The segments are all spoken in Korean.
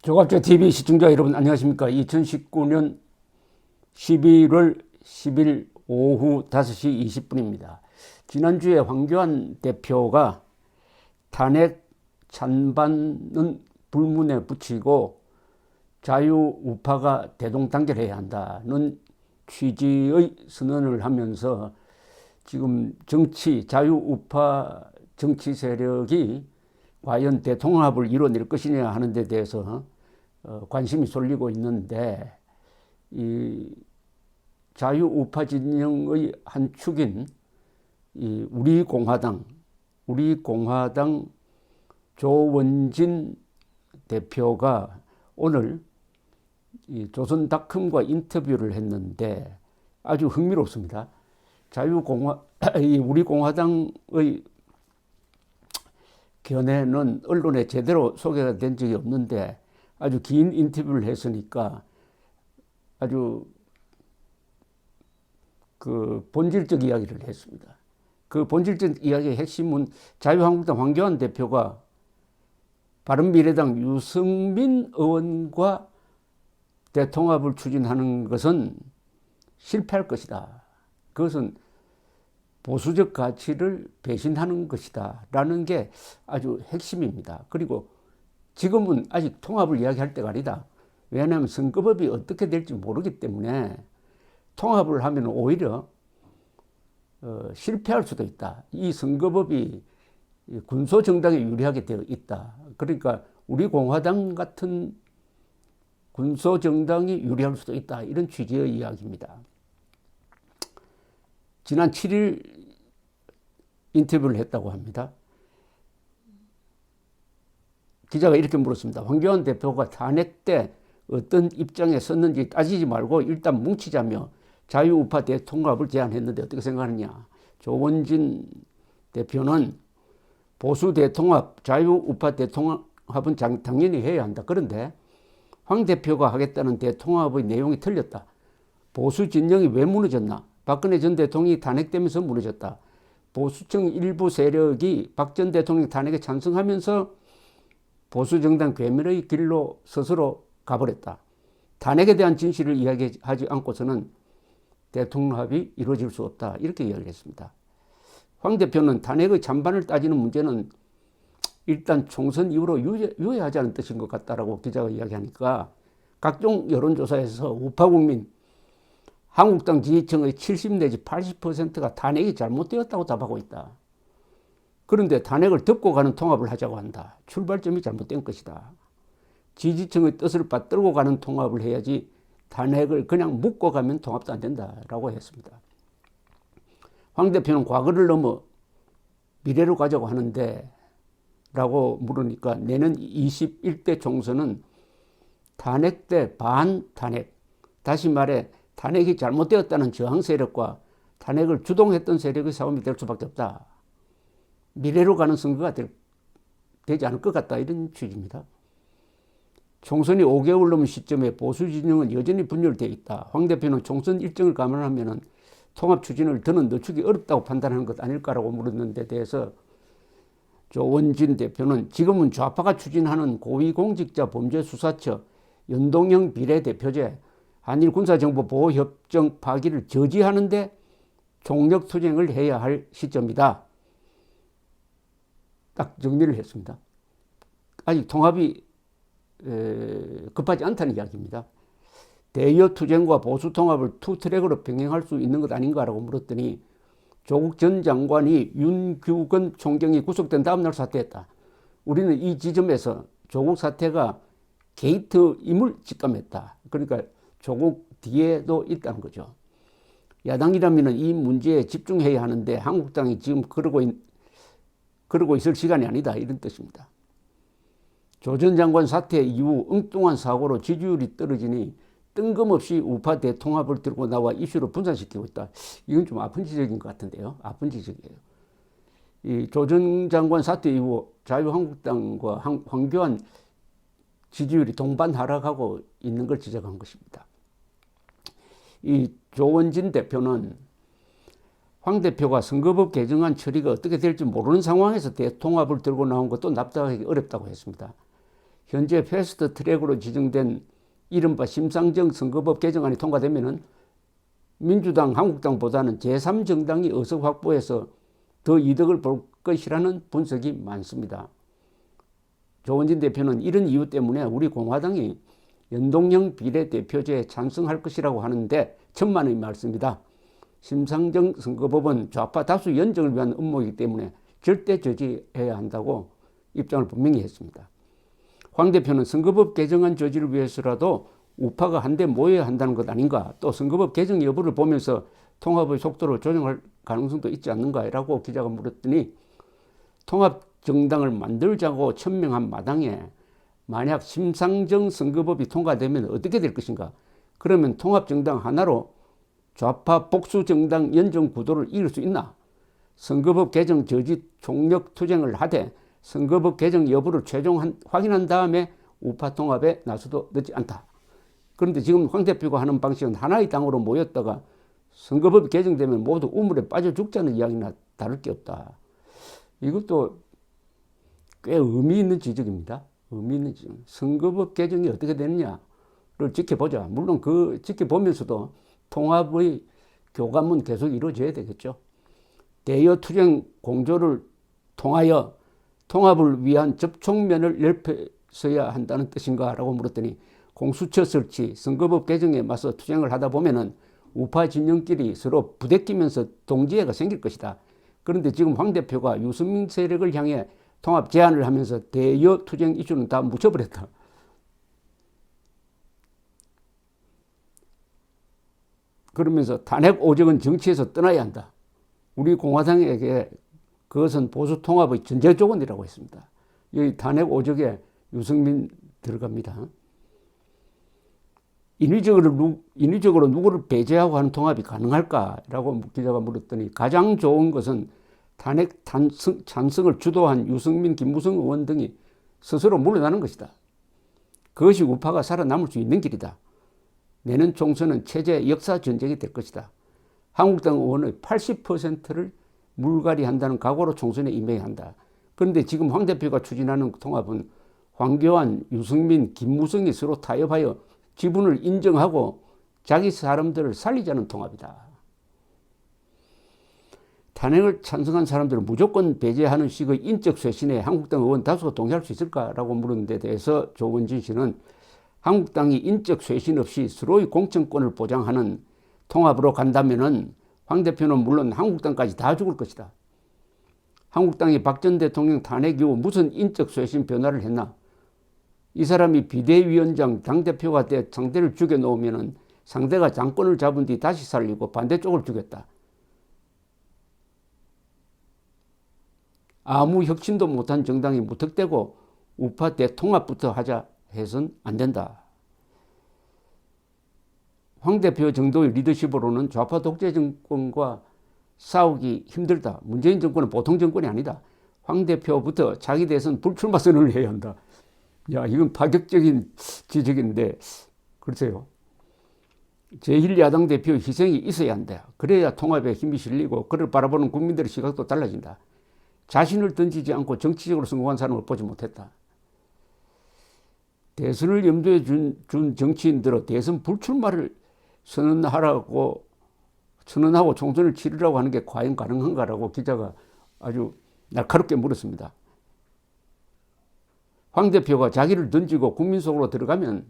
조갑조 TV 시청자 여러분 안녕하십니까. 2019년 11월 10일 오후 5시 20분입니다. 지난주에 황교안 대표가 탄핵 찬반은 불문에 붙이고 자유우파가 대동단결해야 한다는 취지의 선언을 하면서 지금 자유우파 정치 세력이 과연 대통합을 이뤄낼 것이냐 하는 데 대해서 관심이 쏠리고 있는데, 이 자유우파 진영의 한 축인 이 우리공화당 조원진 대표가 오늘 이 조선닷컴과 인터뷰를 했는데 아주 흥미롭습니다. 이 우리공화당의 견해는 언론에 제대로 소개가 된 적이 없는데 아주 긴 인터뷰를 했으니까 아주 그 본질적 이야기를 했습니다. 그 본질적 이야기의 핵심은 자유한국당 황교안 대표가 바른미래당 유승민 의원과 대통합을 추진하는 것은 실패할 것이다. 그것은 보수적 가치를 배신하는 것이다 라는 게 아주 핵심입니다. 그리고 지금은 아직 통합을 이야기할 때가 아니다. 왜냐하면 선거법이 어떻게 될지 모르기 때문에 통합을 하면 오히려 실패할 수도 있다. 이 선거법이 군소정당에 유리하게 되어 있다. 그러니까 우리 공화당 같은 군소정당이 유리할 수도 있다. 이런 취지의 이야기입니다. 지난 7일 인터뷰를 했다고 합니다. 기자가 이렇게 물었습니다. 황교안 대표가 탄핵 때 어떤 입장에 섰는지 따지지 말고 일단 뭉치자며 자유우파 대통합을 제안했는데 어떻게 생각하느냐. 조원진 대표는 보수 대통합, 자유우파 대통합은 당연히 해야 한다. 그런데 황 대표가 하겠다는 대통합의 내용이 틀렸다. 보수 진영이 왜 무너졌나? 박근혜 전 대통령이 탄핵되면서 무너졌다. 보수층 일부 세력이 박 전 대통령 탄핵에 찬성하면서 보수정당 괴멸의 길로 스스로 가버렸다. 탄핵에 대한 진실을 이야기하지 않고서는 대통합이 이루어질 수 없다. 이렇게 이야기를 했습니다. 황 대표는 탄핵의 찬반을 따지는 문제는 일단 총선 이후로 유예하자는 뜻인 것 같다라고 기자가 이야기하니까 각종 여론조사에서 우파국민, 한국당 지지층의 70 내지 80%가 탄핵이 잘못되었다고 답하고 있다. 그런데 탄핵을 덮고 가는 통합을 하자고 한다. 출발점이 잘못된 것이다. 지지층의 뜻을 받들고 가는 통합을 해야지 탄핵을 그냥 묶고 가면 통합도 안 된다라고 했습니다. 황 대표는 과거를 넘어 미래로 가자고 하는데 라고 물으니까 내년 21대 총선은 탄핵 때 반탄핵, 다시 말해 탄핵이 잘못되었다는 저항 세력과 탄핵을 주동했던 세력의 싸움이 될 수밖에 없다. 미래로 가는 선거가 되지 않을 것 같다. 이런 취지입니다. 총선이 5개월 넘은 시점에 보수 진영은 여전히 분열되어 있다. 황 대표는 총선 일정을 감안하면 통합 추진을 더는 늦추기 어렵다고 판단하는 것 아닐까라고 물었는 데 대해서 조원진 대표는 지금은 좌파가 추진하는 고위공직자 범죄수사처, 연동형 비례대표제, 한일 군사정보보호협정 파기를 저지하는데 총력투쟁을 해야 할 시점이다. 딱 정리를 했습니다. 아직 통합이 급하지 않다는 이야기입니다. 대여 투쟁과 보수 통합을 투 트랙으로 병행할 수 있는 것 아닌가라고 물었더니 조국 전 장관이 윤규근 총경이 구속된 다음 날 사퇴했다. 우리는 이 지점에서 조국 사태가 게이트임을 직감했다. 그러니까 조국 뒤에도 있다는 거죠. 야당이라면 이 문제에 집중해야 하는데 한국당이 지금 그러고 있을 시간이 아니다. 이런 뜻입니다. 조 전 장관 사퇴 이후 엉뚱한 사고로 지지율이 떨어지니 뜬금없이 우파 대통합을 들고 나와 이슈로 분산시키고 있다. 이건 좀 아픈 지적인 것 같은데요. 아픈 지적이에요. 이 조 전 장관 사퇴 이후 자유한국당과 황교안 지지율이 동반 하락하고 있는 걸 지적한 것입니다. 이 조원진 대표는 황 대표가 선거법 개정안 처리가 어떻게 될지 모르는 상황에서 대통합을 들고 나온 것도 납득하기 어렵다고 했습니다. 현재 패스트 트랙으로 지정된 이른바 심상정 선거법 개정안이 통과되면은 민주당, 한국당보다는 제3정당이 의석 확보해서 더 이득을 볼 것이라는 분석이 많습니다. 조원진 대표는 이런 이유 때문에 우리 공화당이 연동형 비례대표제에 찬성할 것이라고 하는데 천만의 말씀이다. 심상정 선거법은 좌파 다수 연정을 위한 음모이기 때문에 절대 저지해야 한다고 입장을 분명히 했습니다. 황 대표는 선거법 개정안 저지를 위해서라도 우파가 한데 모여야 한다는 것 아닌가, 또 선거법 개정 여부를 보면서 통합의 속도를 조정할 가능성도 있지 않는가라고 기자가 물었더니 통합정당을 만들자고 천명한 마당에 만약 심상정 선거법이 통과되면 어떻게 될 것인가? 그러면 통합정당 하나로 좌파 복수정당 연정 구도를 이룰 수 있나? 선거법 개정 저지 총력 투쟁을 하되 선거법 개정 여부를 최종 확인한 다음에 우파 통합에 나서도 늦지 않다. 그런데 지금 황 대표가 하는 방식은 하나의 당으로 모였다가 선거법 개정되면 모두 우물에 빠져 죽자는 이야기나 다를 게 없다. 이것도 꽤 의미 있는 지적입니다. 의미 있는 지적. 선거법 개정이 어떻게 되느냐를 지켜보자. 물론 그 지켜보면서도 통합의 교감은 계속 이루어져야 되겠죠. 대여 투쟁 공조를 통하여 통합을 위한 접촉면을 넓혀서야 한다는 뜻인가 라고 물었더니 공수처 설치, 선거법 개정에 맞서 투쟁을 하다 보면은 우파 진영끼리 서로 부대끼면서 동지애가 생길 것이다. 그런데 지금 황 대표가 유승민 세력을 향해 통합 제안을 하면서 대여 투쟁 이슈는 다 묻혀버렸다. 그러면서 탄핵 오적은 정치에서 떠나야 한다. 우리 공화당에게 그것은 보수 통합의 전제 조건이라고 했습니다. 여기 탄핵 오적에 유승민 들어갑니다. 인위적으로 누구를 배제하고 하는 통합이 가능할까라고 기자가 물었더니 가장 좋은 것은 탄핵 찬성을 주도한 유승민, 김무성 의원 등이 스스로 물러나는 것이다. 그것이 우파가 살아남을 수 있는 길이다. 내년 총선은 체제 역사 전쟁이 될 것이다. 한국당 의원의 80%를 물갈이한다는 각오로 총선에 임해야 한다. 그런데 지금 황 대표가 추진하는 통합은 황교안, 유승민, 김무성이 서로 타협하여 지분을 인정하고 자기 사람들을 살리자는 통합이다. 탄핵을 찬성한 사람들을 무조건 배제하는 식의 인적 쇄신에 한국당 의원 다수가 동의할 수 있을까라고 물은 데 대해서 조원진 씨는 한국당이 인적 쇄신 없이 서로의 공천권을 보장하는 통합으로 간다면은 황 대표는 물론 한국당까지 다 죽을 것이다. 한국당이 박 전 대통령 탄핵 이후 무슨 인적 쇄신 변화를 했나? 이 사람이 비대위원장 당대표가 돼 상대를 죽여놓으면 상대가 장권을 잡은 뒤 다시 살리고 반대쪽을 죽였다. 아무 혁신도 못한 정당이 무턱대고 우파 대통합부터 하자 해서는 안 된다. 황 대표 정도의 리더십으로는 좌파 독재 정권과 싸우기 힘들다. 문재인 정권은 보통 정권이 아니다. 황 대표부터 자기 대선 불출마 선언을 해야 한다. 야, 이건 파격적인 지적인데, 글쎄요. 제1야당 대표 희생이 있어야 한다. 그래야 통합에 힘이 실리고 그를 바라보는 국민들의 시각도 달라진다. 자신을 던지지 않고 정치적으로 성공한 사람을 보지 못했다. 대선을 염두에 준 정치인들은 대선 불출마를 선언하고 총선을 치르라고 하는 게 과연 가능한가라고 기자가 아주 날카롭게 물었습니다. 황 대표가 자기를 던지고 국민 속으로 들어가면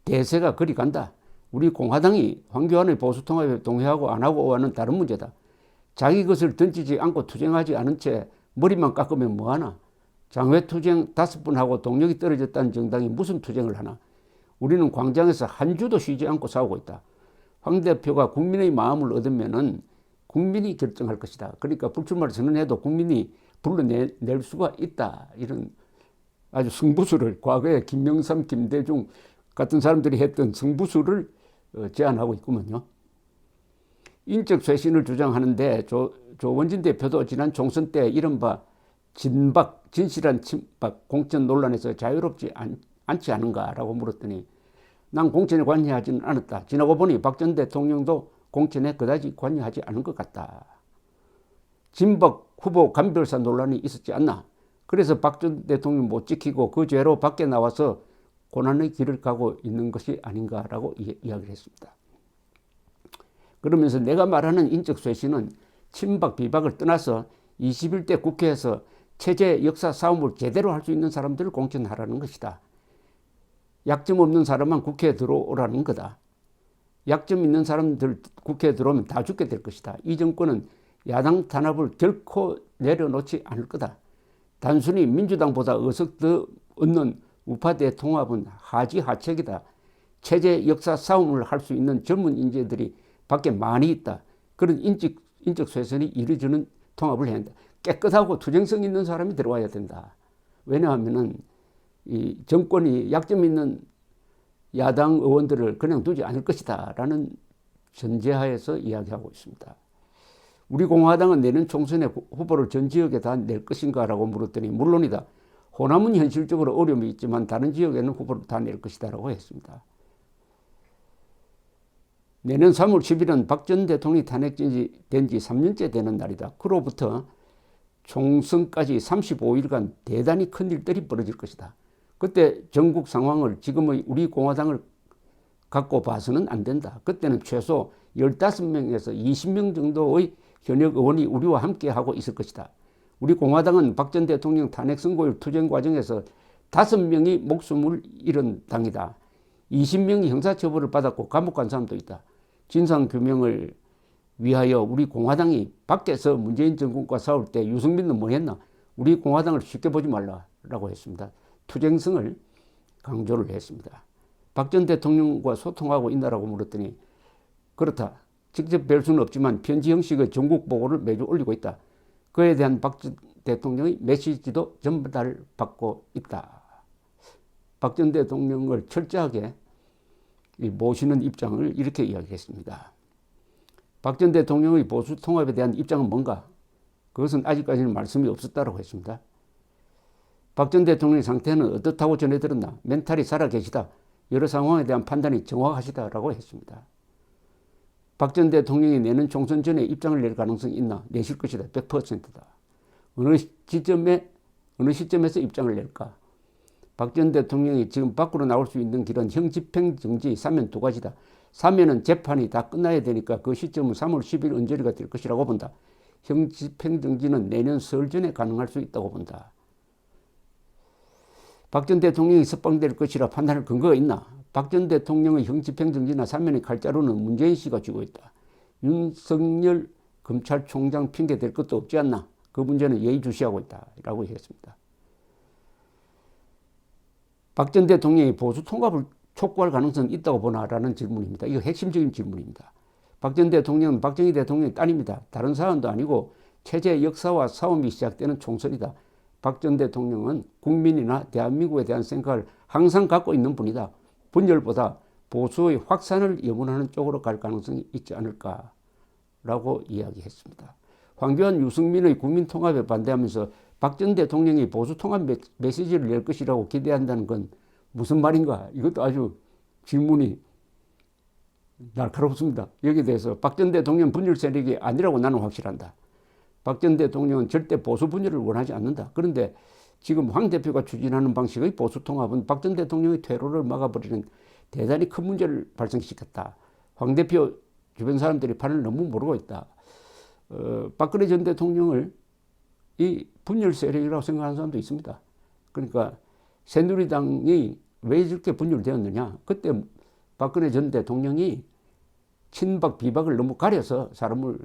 대세가 그리 간다. 우리 공화당이 황교안의 보수통합에 동의하고 안 하고와는 다른 문제다. 자기 것을 던지지 않고 투쟁하지 않은 채 머리만 깎으면 뭐하나. 장외 투쟁 5번 하고 동력이 떨어졌다는 정당이 무슨 투쟁을 하나. 우리는 광장에서 한 주도 쉬지 않고 싸우고 있다. 황 대표가 국민의 마음을 얻으면은 국민이 결정할 것이다. 그러니까 불출마를 선언해도 국민이 불러낼 수가 있다. 이런 아주 승부수를 과거에 김영삼, 김대중 같은 사람들이 했던 승부수를 제안하고 있구먼요. 인적 쇄신을 주장하는데 조원진 대표도 지난 총선 때 이른바 진박, 진실한 친박 공천 논란에서 자유롭지 않지 않은가라고 물었더니 난 공천에 관여하지는 않았다. 지나고 보니 박 전 대통령도 공천에 그다지 관여하지 않은 것 같다. 진박 후보 간별사 논란이 있었지 않나. 그래서 박 전 대통령 못 지키고 그 죄로 밖에 나와서 고난의 길을 가고 있는 것이 아닌가라고 이야기를 했습니다. 그러면서 내가 말하는 인적 쇄신은 친박 비박을 떠나서 21대 국회에서 체제 역사 싸움을 제대로 할 수 있는 사람들을 공천하라는 것이다. 약점 없는 사람만 국회에 들어오라는 거다. 약점 있는 사람들 국회에 들어오면 다 죽게 될 것이다. 이 정권은 야당 탄압을 결코 내려놓지 않을 거다. 단순히 민주당보다 의석 더 얻는 우파 대통합은 하지하책이다. 체제 역사 싸움을 할 수 있는 전문 인재들이 밖에 많이 있다. 그런 인적 쇄신이 이루어지는 통합을 해야 한다. 깨끗하고 투쟁성 있는 사람이 들어와야 된다. 왜냐하면은 이 정권이 약점 있는 야당 의원들을 그냥 두지 않을 것이다 라는 전제하에서 이야기하고 있습니다. 우리 공화당은 내년 총선에 후보를 전 지역에 다 낼 것인가 라고 물었더니 물론이다. 호남은 현실적으로 어려움이 있지만 다른 지역에는 후보를 다 낼 것이다 라고 했습니다. 내년 3월 10일은 박 전 대통령이 탄핵된 지 3년째 되는 날이다. 그로부터 총선까지 35일간 대단히 큰 일들이 벌어질 것이다. 그때 전국 상황을 지금의 우리 공화당을 갖고 봐서는 안 된다. 그때는 최소 15명에서 20명 정도의 현역 의원이 우리와 함께 하고 있을 것이다. 우리 공화당은 박 전 대통령 탄핵 선고일 투쟁 과정에서 5명이 목숨을 잃은 당이다. 20명이 형사처벌을 받았고 감옥 간 사람도 있다. 진상규명을 위하여 우리 공화당이 밖에서 문재인 정권과 싸울 때 유승민은 뭐 했나? 우리 공화당을 쉽게 보지 말라라고 했습니다. 투쟁성을 강조를 했습니다. 박 전 대통령과 소통하고 있나라고 물었더니 그렇다. 직접 뵐 수는 없지만 편지 형식의 전국 보고를 매주 올리고 있다. 그에 대한 박 전 대통령의 메시지도 전달받고 있다. 박 전 대통령을 철저하게 모시는 입장을 이렇게 이야기했습니다. 박 전 대통령의 보수 통합에 대한 입장은 뭔가? 그것은 아직까지는 말씀이 없었다고 했습니다. 박 전 대통령의 상태는 어떻다고 전해 들었나? 멘탈이 살아계시다. 여러 상황에 대한 판단이 정확하시다라고 했습니다. 박 전 대통령이 내년 총선 전에 입장을 낼 가능성이 있나? 내실 것이다. 100%다. 어느 시점에서 입장을 낼까? 박 전 대통령이 지금 밖으로 나올 수 있는 길은 형집행정지 사면 2가지다. 사면은 재판이 다 끝나야 되니까 그 시점은 3월 10일 언저리가 될 것이라고 본다. 형집행정지는 내년 설 전에 가능할 수 있다고 본다. 박 전 대통령이 석방될 것이라 판단할 근거가 있나? 박 전 대통령의 형집행정지나 사면의 칼자루는 문재인 씨가 쥐고 있다. 윤석열 검찰총장 핑계 댈 것도 없지 않나? 그 문제는 예의주시하고 있다. 라고 했습니다. 박 전 대통령이 보수 통합을 촉구할 가능성이 있다고 보나라는 질문입니다. 이거 핵심적인 질문입니다. 박 전 대통령은 박정희 대통령의 딸입니다. 다른 사람도 아니고 체제 역사와 싸움이 시작되는 총선이다. 박 전 대통령은 국민이나 대한민국에 대한 생각을 항상 갖고 있는 분이다. 분열보다 보수의 확산을 염원하는 쪽으로 갈 가능성이 있지 않을까라고 이야기했습니다. 황교안, 유승민의 국민통합에 반대하면서 박 전 대통령이 보수 통합 메시지를 낼 것이라고 기대한다는 건 무슨 말인가? 이것도 아주 질문이 날카롭습니다. 여기에 대해서 박 전 대통령 분열 세력이 아니라고 나는 확실한다. 박 전 대통령은 절대 보수 분열을 원하지 않는다. 그런데 지금 황 대표가 추진하는 방식의 보수 통합은 박 전 대통령의 퇴로를 막아버리는 대단히 큰 문제를 발생시켰다. 황 대표 주변 사람들이 판을 너무 모르고 있다. 박근혜 전 대통령을 이 분열 세력이라고 생각하는 사람도 있습니다. 그러니까 새누리당이 왜 저렇게 분열되었느냐. 그때 박근혜 전 대통령이 친박 비박을 너무 가려서 사람을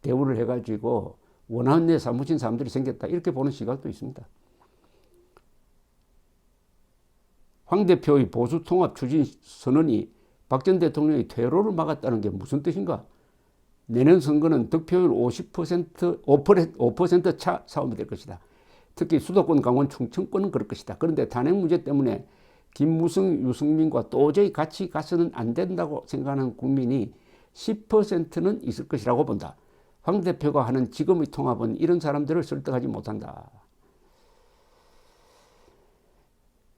대우를 해가지고 원한에 사무친 사람들이 생겼다. 이렇게 보는 시각도 있습니다. 황 대표의 보수 통합 추진 선언이 박 전 대통령의 퇴로를 막았다는 게 무슨 뜻인가? 내년 선거는 득표율 5% 차 싸움이 될 것이다. 특히 수도권, 강원, 충청권은 그럴 것이다. 그런데 탄핵 문제 때문에 김무성, 유승민과 도저히 같이 가서는 안 된다고 생각하는 국민이 10%는 있을 것이라고 본다. 황 대표가 하는 지금의 통합은 이런 사람들을 설득하지 못한다.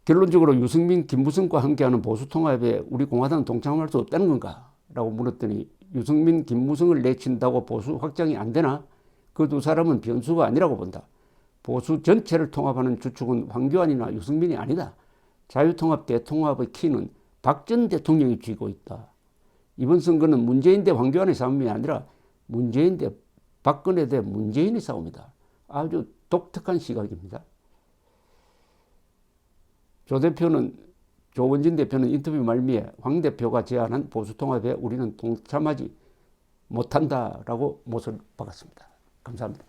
결론적으로 유승민, 김무성과 함께하는 보수 통합에 우리 공화당은 동참할 수 없다는 건가? 라고 물었더니 유승민, 김무성을 내친다고 보수 확장이 안 되나? 그 두 사람은 변수가 아니라고 본다. 보수 전체를 통합하는 주축은 황교안이나 유승민이 아니다. 자유통합 대통합의 키는 박 전 대통령이 쥐고 있다. 이번 선거는 문재인 대 황교안의 싸움이 아니라 문재인 대 박근혜 대 문재인의 싸움이다. 아주 독특한 시각입니다. 조원진 대표는 인터뷰 말미에 황 대표가 제안한 보수통합에 우리는 동참하지 못한다라고 못을 박았습니다. 감사합니다.